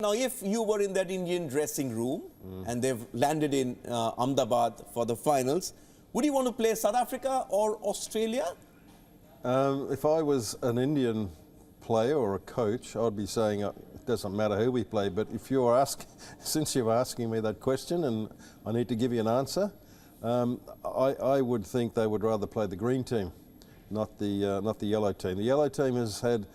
Now, if you were in that Indian dressing room and they've landed in Ahmedabad for the finals, would you want to play South Africa or Australia? If I was an Indian player or a coach, I'd be saying it doesn't matter who we play. But if you're since you're asking me that question and I need to give you an answer, I would think they would rather play the green team, not the yellow team. The yellow team has had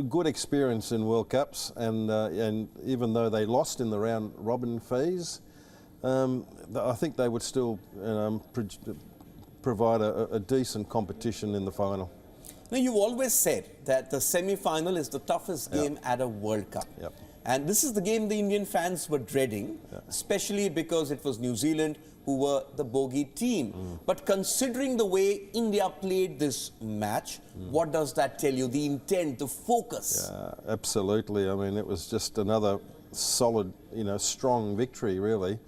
good experience in World Cups, and even though they lost in the round robin phase, I think they would still provide a decent competition in the final. Now, you've always said that the semi-final is the toughest game at a World Cup. Yep. And this is the game the Indian fans were dreading, especially because it was New Zealand who were the bogey team. But considering the way India played this match, what does that tell you? The intent, the focus? Yeah, absolutely. I mean, it was just another solid, strong victory, really.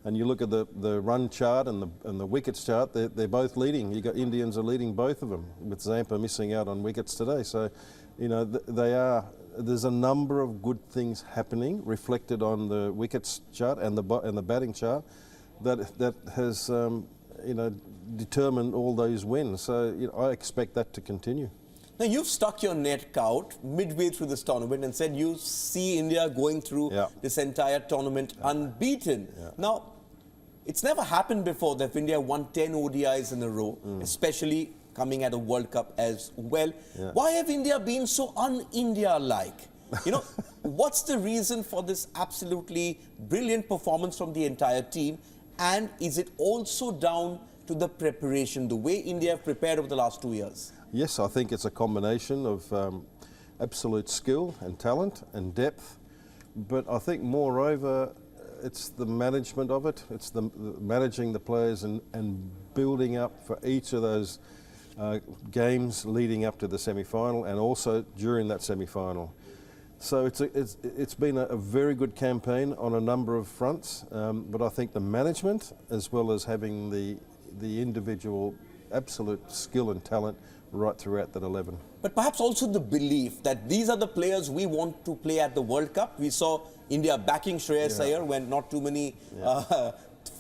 And you look at the run chart and the wickets chart, they're both leading. You got Indians are leading both of them, with Zampa missing out on wickets today. So, there's a number of good things happening reflected on the wickets chart and the batting chart that has determined all those wins. So I expect that to continue. Now, you've stuck your neck out midway through this tournament and said you see India going through this entire tournament unbeaten. Now, it's never happened before that India won 10 ODIs in a row, especially coming at a World Cup as well. Why have India been so un-India-like? What's the reason for this absolutely brilliant performance from the entire team? And is it also down to the preparation, the way India have prepared over the last 2 years? Yes, I think it's a combination of absolute skill and talent and depth. But I think moreover, it's the management of it. It's the managing the players and building up for each of those games leading up to the semi-final and also during that semi-final. So it's been a very good campaign on a number of fronts, but I think the management, as well as having the individual absolute skill and talent right throughout that 11. But perhaps also the belief that these are the players we want to play at the World Cup. We saw India backing Shreyas Iyer when not too many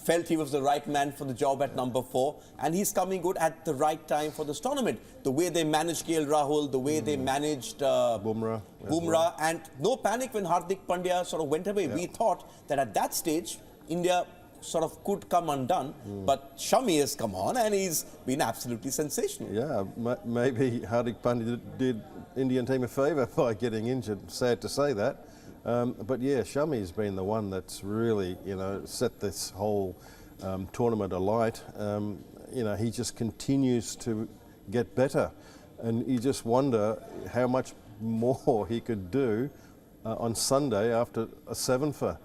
felt he was the right man for the job at number 4, and he's coming good at the right time for this tournament. The way they managed KL Rahul, the way they managed Bumrah, and no panic when Hardik Pandya sort of went away. We thought that at that stage, India sort of could come undone, but Shami has come on and he's been absolutely sensational. Yeah, maybe Hardik Pandya did Indian team a favour by getting injured, sad to say that. But yeah, Shami's been the one that's really, set this whole tournament alight. He just continues to get better, and you just wonder how much more he could do on Sunday after a 7-fer.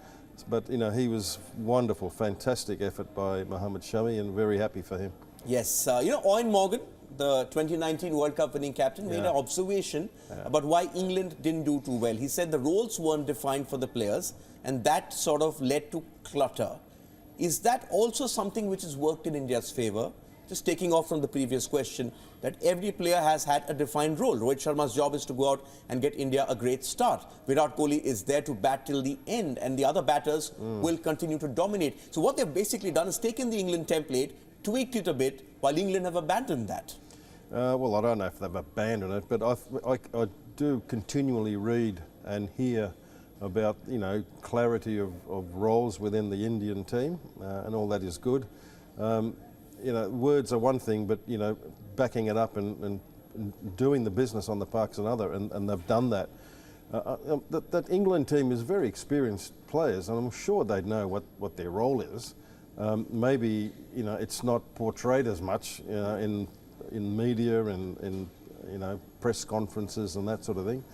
But he was wonderful, fantastic effort by Mohammad Shami, and very happy for him. Yes, Owen Morgan, the 2019 World Cup winning captain, made an observation about why England didn't do too well. He said the roles weren't defined for the players, and that sort of led to clutter. Is that also something which has worked in India's favour? Just taking off from the previous question, that every player has had a defined role. Rohit Sharma's job is to go out and get India a great start. Virat Kohli is there to bat till the end, and the other batters will continue to dominate. So what they've basically done is taken the England template, tweaked it a bit, while England have abandoned that. Well, I don't know if they've abandoned it, but I do continually read and hear about, clarity of roles within the Indian team, and all that is good. Words are one thing, but, backing it up and doing the business on the park's another, and they've done that. That England team is very experienced players, and I'm sure they'd know what their role is. Maybe, it's not portrayed as much, in media and in press conferences and that sort of thing.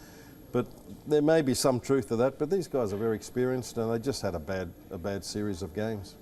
But there may be some truth to that, but these guys are very experienced and they just had a bad series of games.